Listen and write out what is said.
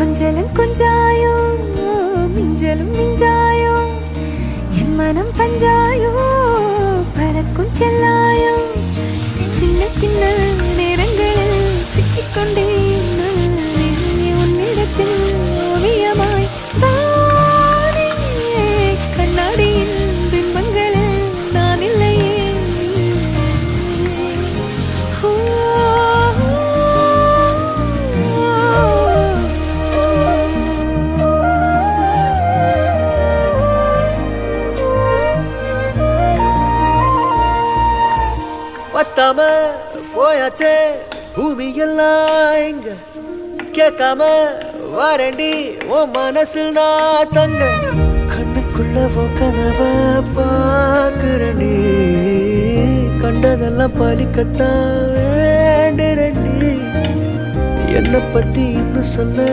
கொஞ்சலும் கொஞ்சாயோ மிஞ்சலும் மிஞ்சாயோ என் மனம் பஞ்சாயோ பறக்கும் செல்லாயோ சின்ன சின்ன நேரங்களில் சிக்கிக்கொண்டேன் உன்னிடத்தில் ஓவியமாய் தானே கண்ணாடியின் பிம்பங்களில் நான் இல்லையே பத்தாம போயாச்சே பூமி எல்லாம் இங்க கேட்காம வாரண்டி உன் மனசில் நான் தங்க கண்ணுக்குள்ள உன் கனவ பாக்குறண்டி கண்டதெல்லாம் பலிக்கத்தான் வேண்டுறண்டி என்னை பத்தி இன்னும் சொல்ல